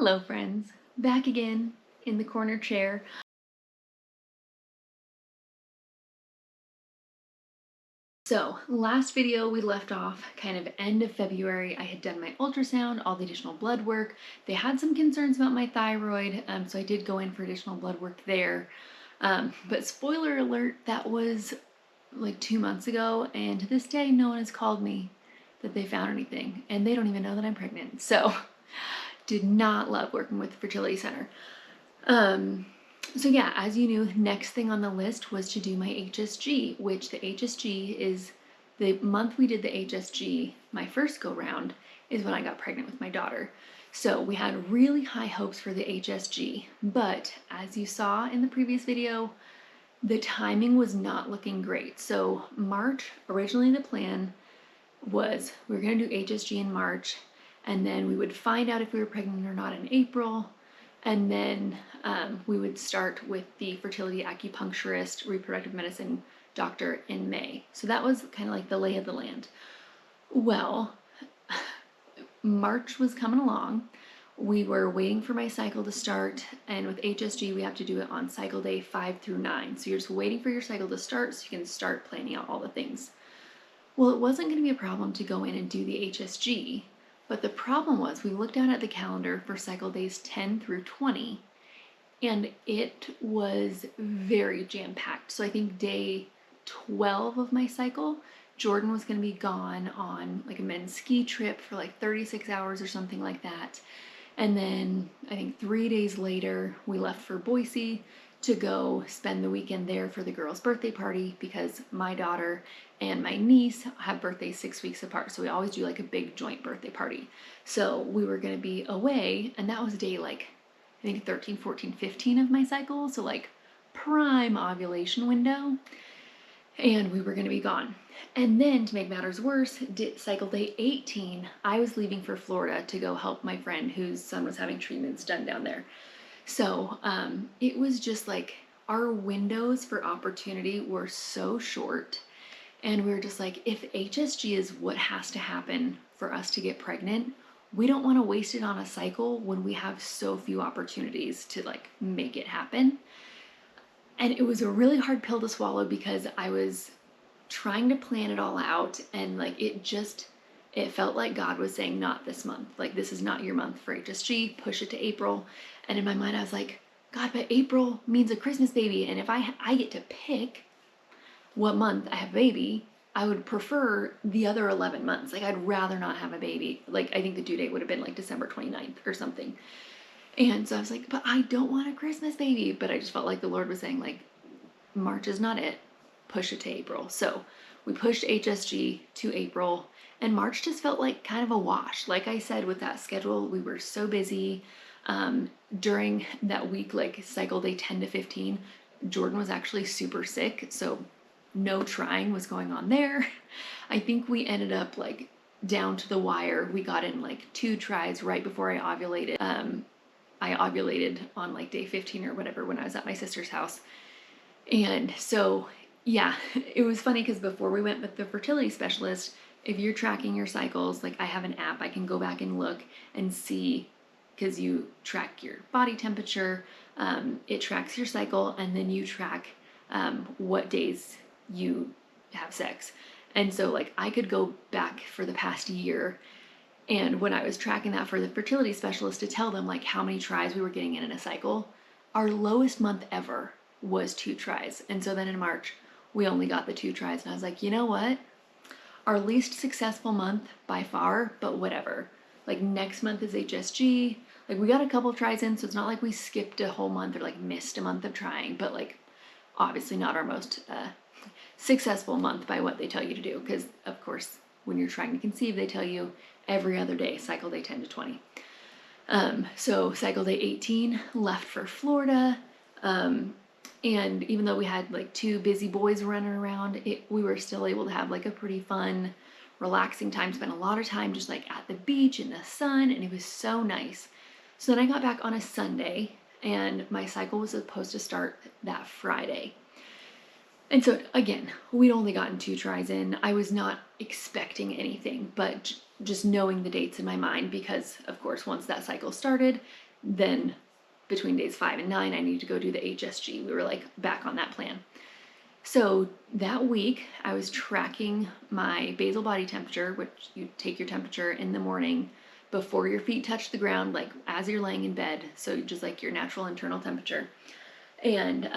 Hello friends, back again in the corner chair. So last video we left off kind of end of February. I had done my ultrasound, all the additional blood work. They had some concerns about my thyroid, so I did go in for additional blood work there. But spoiler alert, that was like 2 months ago, and to this day no one has called me that they found anything, and they don't even know that I'm pregnant. So did not love working with the fertility center. So yeah, as you knew, next thing on the list was to do my HSG, which the HSG is the month we did the HSG, my first go round, is when I got pregnant with my daughter. So we had really high hopes for the HSG, but as you saw in the previous video, the timing was not looking great. So March, originally the plan was we were going to do HSG in March, and then we would find out if we were pregnant or not in April, and then we would start with the fertility acupuncturist, reproductive medicine doctor in May. So that was kind of like the lay of the land. Well, March was coming along. We were waiting for my cycle to start, and with HSG, we have to do it on cycle day 5 through 9. So you're just waiting for your cycle to start so you can start planning out all the things. Well, it wasn't going to be a problem to go in and do the HSG, but the problem was we looked out at the calendar for cycle days 10 through 20, and it was very jam-packed. So I think day 12 of my cycle, Jordan was going to be gone on like a men's ski trip for like 36 hours or something like that. And then I think 3 days later, we left for Boise to go spend the weekend there for the girls' birthday party, because my daughter and my niece have birthdays 6 weeks apart. So we always do like a big joint birthday party. So we were going to be away, and that was day like, I think 13, 14, 15 of my cycle. So like prime ovulation window. And we were going to be gone. And then to make matters worse, cycle day 18, I was leaving for Florida to go help my friend whose son was having treatments done down there. So it was just like our windows for opportunity were so short. And we were just like, if HSG is what has to happen for us to get pregnant, we don't want to waste it on a cycle when we have so few opportunities to like make it happen. And it was a really hard pill to swallow because I was trying to plan it all out, and like it felt like God was saying, not this month. Like, this is not your month for HSG, push it to April. And in my mind I was like, God, but April means a Christmas baby, and if I get to pick what month I have a baby, I would prefer the other 11 months. Like, I'd rather not have a baby. Like, I think the due date would have been like December 29th or something. And so I was like, but I don't want a Christmas baby. But I just felt like the Lord was saying, like, March is not it. Push it to April. So we pushed HSG to April, and March just felt like kind of a wash. Like I said, with that schedule, we were so busy. During that week, like cycle day 10 to 15, Jordan was actually super sick. So no trying was going on there. I think we ended up like down to the wire. We got in like 2 tries right before I ovulated. I ovulated on like day 15 or whatever when I was at my sister's house. And so, yeah, it was funny because before we went with the fertility specialist, if you're tracking your cycles, like I have an app, I can go back and look and see, because you track your body temperature, it tracks your cycle, and then you track what days you have sex. And so like I could go back for the past year, and when I was tracking that for the fertility specialist to tell them like how many tries we were getting in a cycle, our lowest month ever was 2 tries. And so then in March, we only got the 2 tries. And I was like, you know what? Our least successful month by far, but whatever. Like, next month is HSG. Like, we got a couple tries in, so it's not like we skipped a whole month or like missed a month of trying, but like obviously not our most successful month by what they tell you to do. Because of course, when you're trying to conceive, they tell you every other day, cycle day 10 to 20. So cycle day 18, left for Florida. And even though we had like 2 busy boys running around, we were still able to have like a pretty fun, relaxing time, spent a lot of time just like at the beach in the sun, and it was so nice. So then I got back on a Sunday, and my cycle was supposed to start that Friday. And so again, we'd only gotten 2 tries in. I was not expecting anything, but just knowing the dates in my mind, because of course, once that cycle started, then between days 5 and 9, I need to go do the HSG. We were like back on that plan. So that week, I was tracking my basal body temperature, which you take your temperature in the morning before your feet touch the ground, like as you're laying in bed. So just like your natural internal temperature. And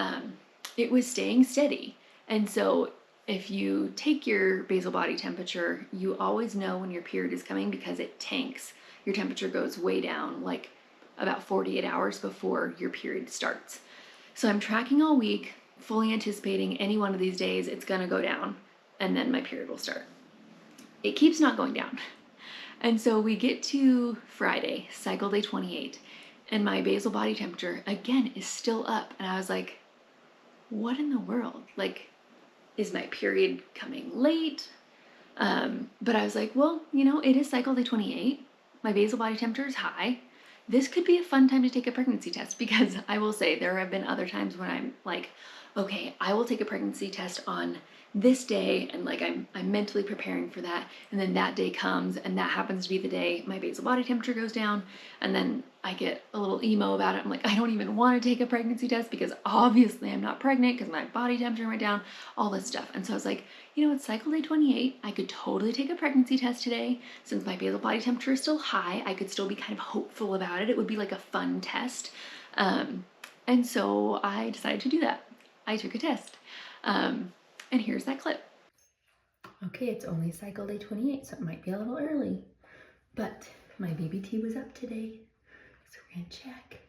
it was staying steady. And so if you take your basal body temperature, you always know when your period is coming because it tanks. Your temperature goes way down, like about 48 hours before your period starts. So I'm tracking all week, fully anticipating any one of these days it's gonna go down, and then my period will start. It keeps not going down. And so we get to Friday, cycle day 28, and my basal body temperature again is still up. And I was like, what in the world? Like, is my period coming late? But I was like, well, it is cycle day 28. My basal body temperature is high. This could be a fun time to take a pregnancy test, because I will say there have been other times when I'm like, okay, I will take a pregnancy test on this day, and like I'm mentally preparing for that, and then that day comes and that happens to be the day my basal body temperature goes down, and then I get a little emo about it. I'm like, I don't even want to take a pregnancy test because obviously I'm not pregnant because my body temperature went down, all this stuff. And so I was like, it's cycle day 28. I could totally take a pregnancy test today. Since my basal body temperature is still high, I could still be kind of hopeful about it. It would be like a fun test. And so I decided to do that. I took a test. And here's that clip. Okay, it's only cycle day 28, so it might be a little early, but my BBT was up today, so we're gonna check.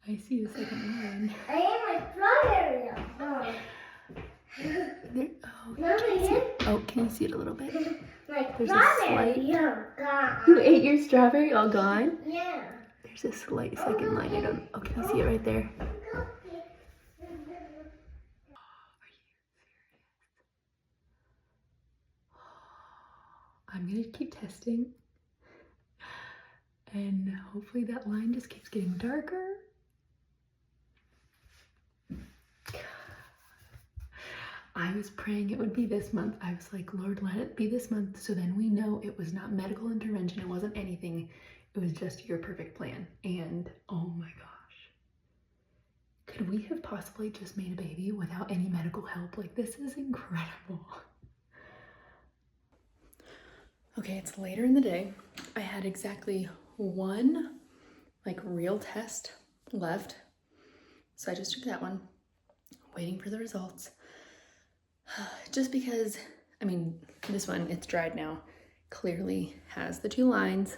I see the second line. I am a strawberry. Can you see it a little bit? Like There's a slight. gone. You ate your strawberry all gone? Yeah. There's a slight second line. I don't. Oh, can you see it right there? I'm gonna keep testing, and hopefully that line just keeps getting darker. I was praying it would be this month. I was like, Lord, let it be this month, so then we know it was not medical intervention, it wasn't anything, it was just your perfect plan. And oh my gosh, could we have possibly just made a baby without any medical help? Like, this is incredible. Okay, it's later in the day. I had exactly one like real test left, so I just took that one, waiting for the results. Just because, this one, it's dried now, clearly has the 2 lines.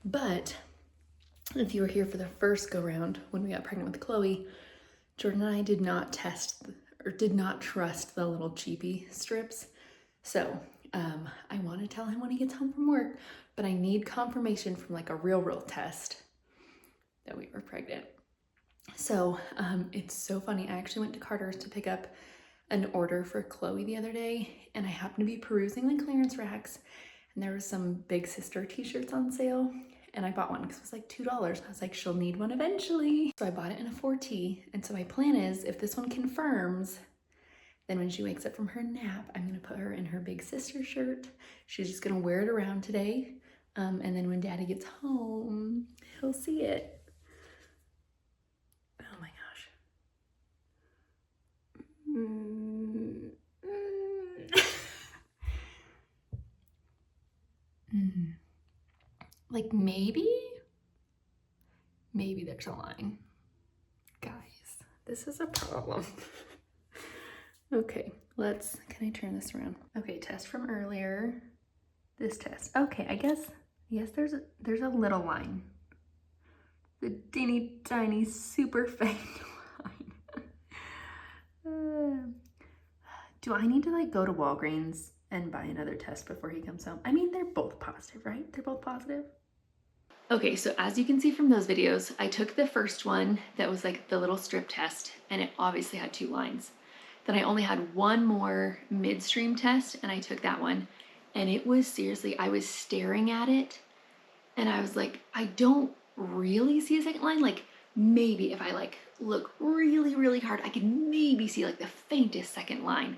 But if you were here for the first go round when we got pregnant with Chloe, Jordan and I did not trust the little cheapy strips. So I want to tell him when he gets home from work, but I need confirmation from like a real test that we were pregnant. So it's so funny. I actually went to Carter's to pick up an order for Chloe the other day, and I happened to be perusing the clearance racks, and there was some Big Sister t-shirts on sale, and I bought one because it was like $2. I was like, she'll need one eventually. So I bought it in a 4T, and so my plan is, if this one confirms, then when she wakes up from her nap, I'm gonna put her in her Big Sister shirt. She's just gonna wear it around today, and then when Daddy gets home, he'll see it. Oh my gosh. Like maybe there's a line. Guys, this is a problem. Okay, can I turn this around? Okay, test from earlier. This test. Okay, I guess there's a little line. The teeny tiny super faint line. Do I need to like go to Walgreens and buy another test before he comes home? They're both positive, right? They're both positive. Okay, so as you can see from those videos, I took the first one that was like the little strip test, and it obviously had 2 lines. Then I only had one more midstream test, and I took that one, and it was seriously, I was staring at it, and I was like, I don't really see a second line. Like, maybe if I like look really, really hard, I could maybe see like the faintest second line,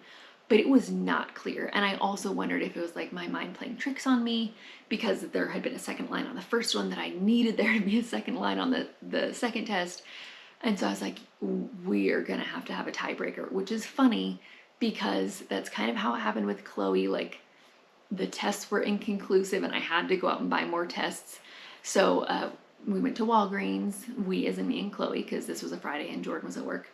but it was not clear. And I also wondered if it was like my mind playing tricks on me because there had been a second line on the first one that I needed there to be a second line on the second test. And so I was like, we're gonna have to have a tiebreaker, which is funny because that's kind of how it happened with Chloe. Like the tests were inconclusive and I had to go out and buy more tests. So we went to Walgreens, we as in me and Chloe, because this was a Friday and Jordan was at work.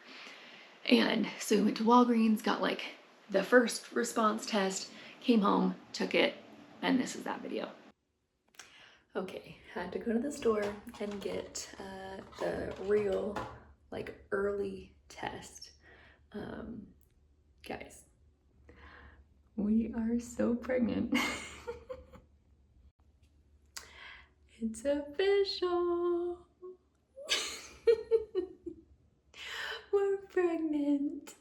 And so we went to Walgreens, got like the first response test, came home, took it, and this is that video. Okay, had to go to the store and get the real like early test. Guys, we are so pregnant. It's official. We're pregnant.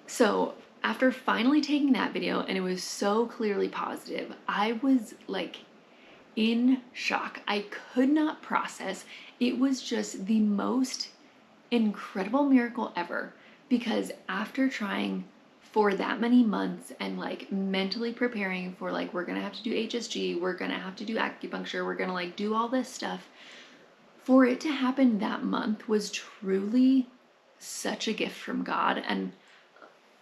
So after finally taking that video, and it was so clearly positive, I was like in shock. I could not process. It was just the most incredible miracle ever, because after trying for that many months and like mentally preparing for like, we're gonna have to do HSG, we're gonna have to do acupuncture, we're gonna like do all this stuff, for it to happen that month was truly such a gift from God. And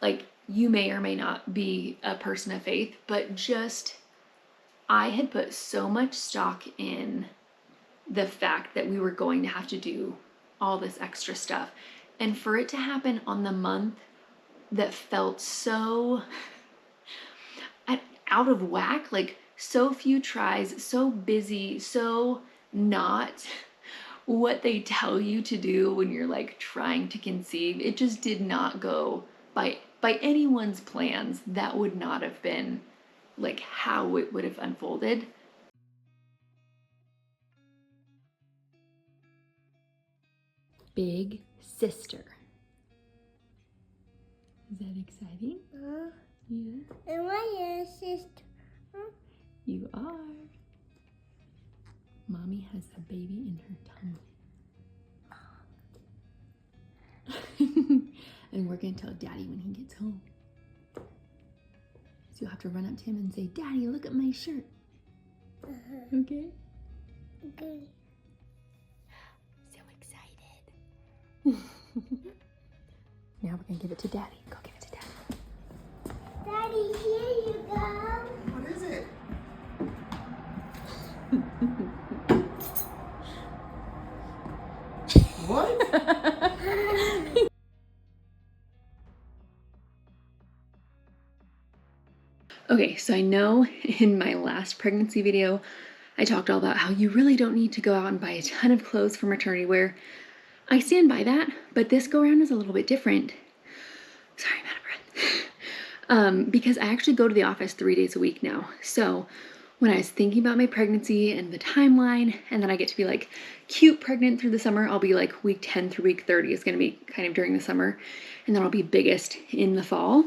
like, you may or may not be a person of faith, but just I had put so much stock in the fact that we were going to have to do all this extra stuff. And for it to happen on the month that felt so out of whack, like so few tries, so busy, so not what they tell you to do when you're like trying to conceive, it just did not go by anyone's plans. That would not have been like how it would have unfolded. Big sister. Is that exciting? Yeah. Am I your sister? You are. Mommy has a baby in her tummy. And we're gonna tell Daddy when he gets home. So you'll have to run up to him and say, Daddy, look at my shirt. Okay? Okay. So excited. Now we're gonna give it to Daddy. Go give it to Daddy. Daddy, here you go. What is it? What? Okay, so I know in my last pregnancy video, I talked all about how you really don't need to go out and buy a ton of clothes for maternity wear. I stand by that, but this go around is a little bit different. Sorry, I'm out of breath. Because I actually go to the office 3 days a week now. So when I was thinking about my pregnancy and the timeline, and then I get to be like cute pregnant through the summer, I'll be like week 10 through week 30 is gonna be kind of during the summer, and then I'll be biggest in the fall.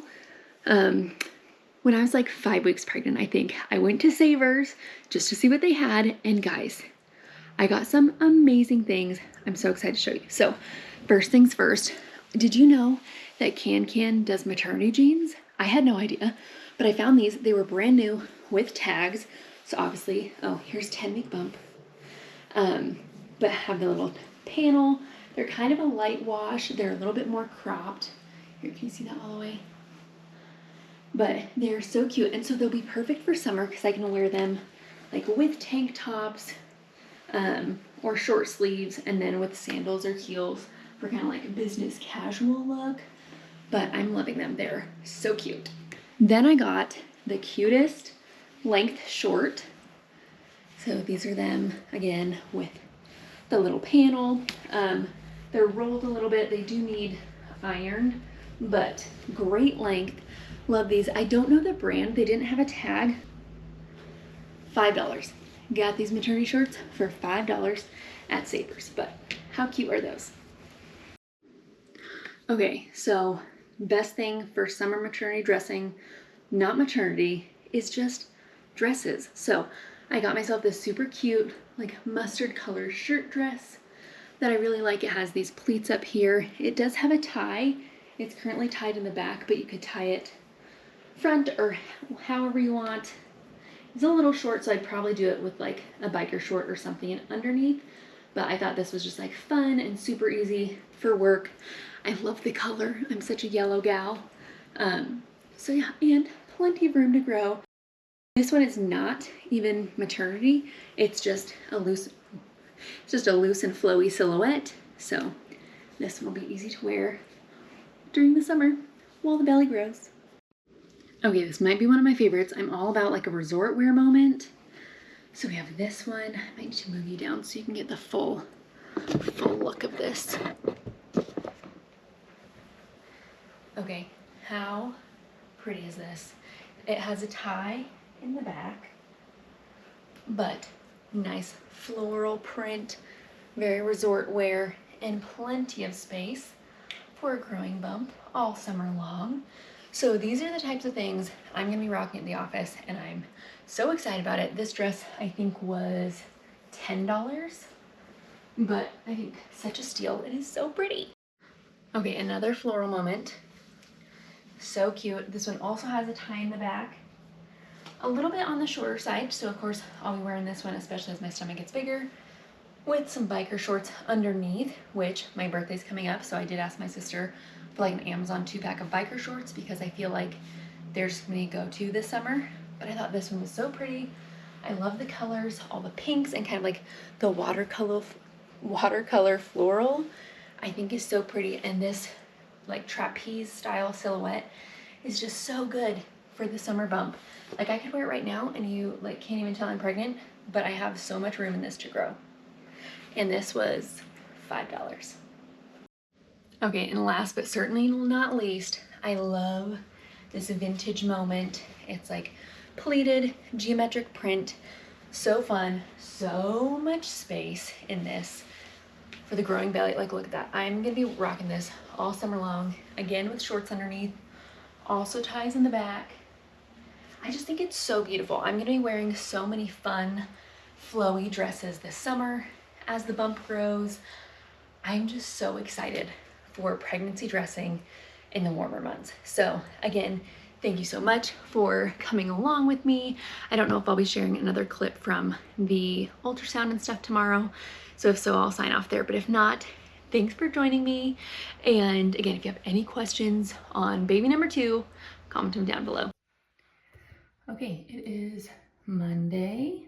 When I was like 5 weeks pregnant, I think, I went to Savers just to see what they had, and guys, I got some amazing things. I'm so excited to show you. So first things first, did you know that Can does maternity jeans? I had no idea, but I found these. They were brand new with tags. So obviously, oh, here's 10-week bump. But have the little panel. They're kind of a light wash. They're a little bit more cropped. Here, can you see that all the way? But they're so cute, and so they'll be perfect for summer because I can wear them like with tank tops or short sleeves, and then with sandals or heels for kind of like a business casual look. But I'm loving them. They're so cute. Then I got the cutest length short. So these are them again with the little panel. They're rolled a little bit. They do need ironed, but great length. Love these. I don't know the brand. They didn't have a tag. $5. Got these maternity shorts for $5 at Savers. But how cute are those? Okay, so best thing for summer maternity dressing, not maternity, is just dresses. So I got myself this super cute, like mustard color shirt dress that I really like. It has these pleats up here. It does have a tie. It's currently tied in the back, but you could tie it front or however you want. It's a little short, so I'd probably do it with like a biker short or something underneath. But I thought this was just like fun and super easy for work. I love the color. I'm such a yellow gal. So yeah, and plenty of room to grow. This one is not even maternity. It's just a loose and flowy silhouette. So this one will be easy to wear during the summer while the belly grows. Okay, this might be one of my favorites. I'm all about like a resort wear moment. So we have this one. I might need to move you down so you can get the full look of this. Okay, how pretty is this? It has a tie in the back, but nice floral print, very resort wear, and plenty of space for a growing bump all summer long. So these are the types of things I'm gonna be rocking at the office, and I'm so excited about it. This dress I think was $10, but I think such a steal. It is so pretty. Okay, another floral moment. So cute. This one also has a tie in the back. A little bit on the shorter side, so of course I'll be wearing this one, especially as my stomach gets bigger, with some biker shorts underneath, which my birthday's coming up, so I did ask my sister for like an Amazon 2-pack of biker shorts because I feel like they're just gonna go to this summer. But I thought this one was so pretty. I love the colors, all the pinks, and kind of like the watercolor floral I think is so pretty. And this like trapeze style silhouette is just so good for the summer bump. Like I could wear it right now and you like can't even tell I'm pregnant, but I have so much room in this to grow. And this was $5. Okay, and last but certainly not least, I love this vintage moment. It's like pleated geometric print, so fun, so much space in this for the growing belly. Like look at that. I'm gonna be rocking this all summer long, again with shorts underneath, also ties in the back. I just think it's so beautiful. I'm gonna be wearing so many fun flowy dresses this summer as the bump grows. I'm just so excited for pregnancy dressing in the warmer months. So again, thank you so much for coming along with me. I don't know if I'll be sharing another clip from the ultrasound and stuff tomorrow. So if so, I'll sign off there. But if not, thanks for joining me. And again, if you have any questions on baby number 2, comment them down below. Okay, it is Monday,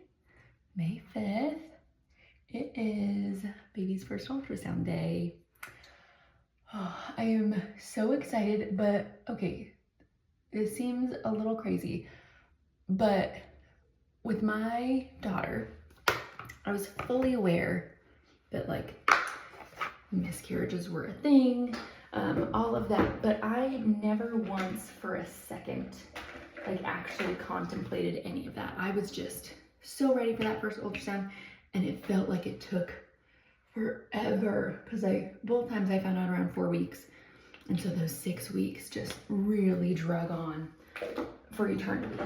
May 5th. It is baby's first ultrasound day. Oh, I am so excited, but okay, this seems a little crazy, but with my daughter, I was fully aware that like miscarriages were a thing, all of that, but I never once for a second like actually contemplated any of that. I was just so ready for that first ultrasound, and it felt like it took forever because both times I found out around 4 weeks, and so those 6 weeks just really drug on for eternity.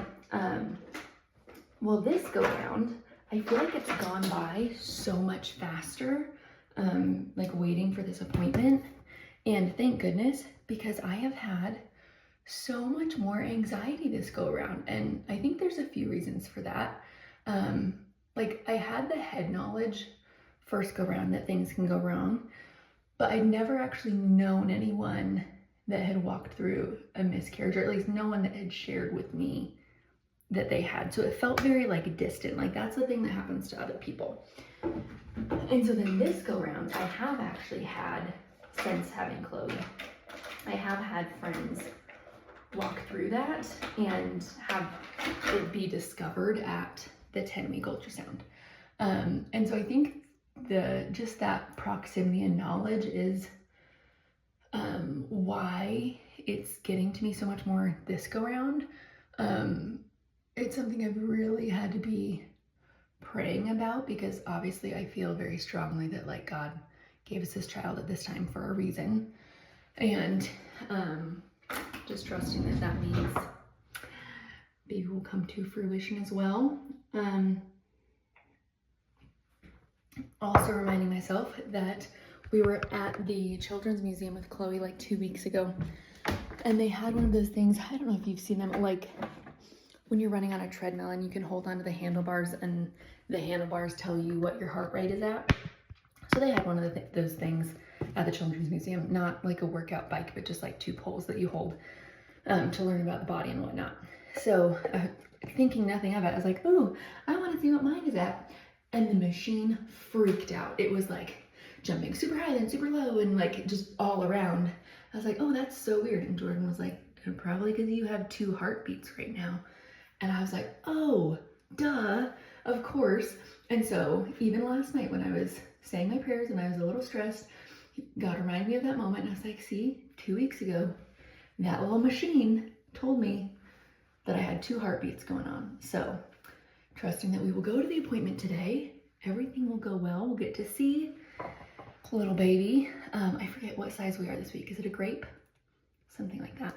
Well, this go round, I feel like it's gone by so much faster, like waiting for this appointment, and thank goodness, because I have had so much more anxiety this go around, and I think there's a few reasons for that. Like I had the head knowledge first go round that things can go wrong, but I'd never actually known anyone that had walked through a miscarriage, or at least no one that had shared with me that they had. So it felt very like distant, like that's the thing that happens to other people. And so then this go round, I have actually had, since having Chloe, I have had friends walk through that and have it be discovered at the 10-week ultrasound. And so I think just that proximity and knowledge is why it's getting to me so much more this go round. It's something I've really had to be praying about, because obviously I feel very strongly that like God gave us this child at this time for a reason, and just trusting that means baby will come to fruition as well. Also reminding myself that we were at the Children's Museum with Chloe like 2 weeks ago, and they had one of those things, I don't know if you've seen them, like when you're running on a treadmill and you can hold onto the handlebars and the handlebars tell you what your heart rate is at. So they had one of those things at the Children's Museum, not like a workout bike, but just like two poles that you hold to learn about the body and whatnot. So thinking nothing of it, I was like, ooh, I want to see what mine is at. And the machine freaked out. It was like jumping super high, then super low, and like just all around. I was like, oh, that's so weird. And Jordan was like, probably because you have 2 heartbeats right now. And I was like, oh, duh, of course. And so even last night when I was saying my prayers and I was a little stressed, God reminded me of that moment. And I was like, see, 2 weeks ago, that little machine told me that I had 2 heartbeats going on. So trusting that we will go to the appointment today. Everything will go well. We'll get to see little baby. I forget what size we are this week. Is it a grape? Something like that.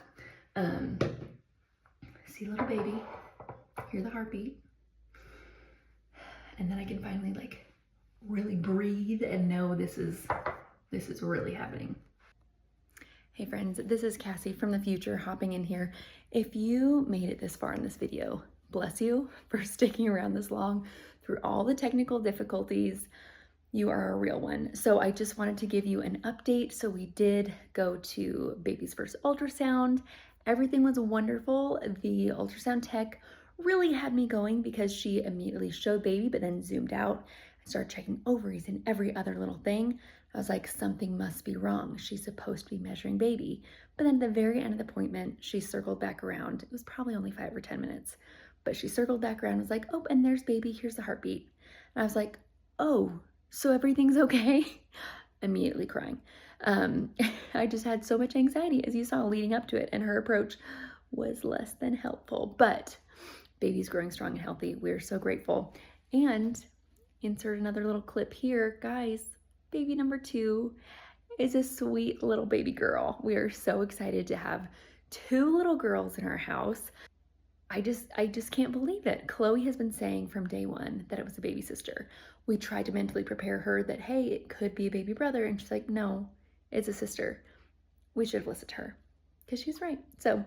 See little baby, hear the heartbeat, and then I can finally like really breathe and know this is really happening. Hey friends, this is Cassie from the future hopping in here. If you made it this far in this video, bless you for sticking around this long through all the technical difficulties. You are a real one. So I just wanted to give you an update. So we did go to baby's first ultrasound. Everything was wonderful. The ultrasound tech really had me going because she immediately showed baby, but then zoomed out and started checking ovaries and every other little thing. I was like, something must be wrong. She's supposed to be measuring baby. But then at the very end of the appointment, she circled back around. It was probably only 5 or 10 minutes, but she circled back around and was like, oh, and there's baby, here's the heartbeat. And I was like, oh, so everything's okay? Immediately crying. I just had so much anxiety, as you saw, leading up to it, and her approach was less than helpful. But baby's growing strong and healthy. We're so grateful. And insert another little clip here. Guys, baby number 2 is a sweet little baby girl. We are so excited to have 2 little girls in our house. I just can't believe it. Chloe has been saying from day one that it was a baby sister. We tried to mentally prepare her that, hey, it could be a baby brother. And she's like, no, it's a sister. We should have listened to her because she's right. So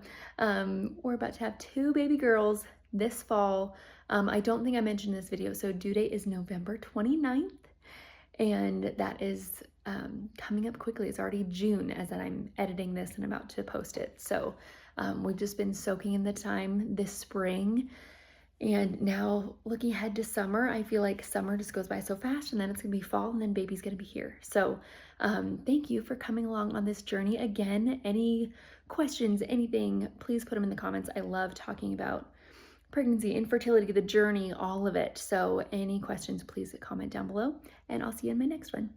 we're about to have 2 baby girls this fall. I don't think I mentioned this video. So due date is November 29th. And that is coming up quickly. It's already June as I'm editing this and about to post it. So we've just been soaking in the time this spring. And now looking ahead to summer, I feel like summer just goes by so fast, and then it's gonna be fall, and then baby's gonna be here. So thank you for coming along on this journey. Again, any questions, anything, please put them in the comments. I love talking about pregnancy, infertility, the journey, all of it. So any questions, please comment down below, and I'll see you in my next one.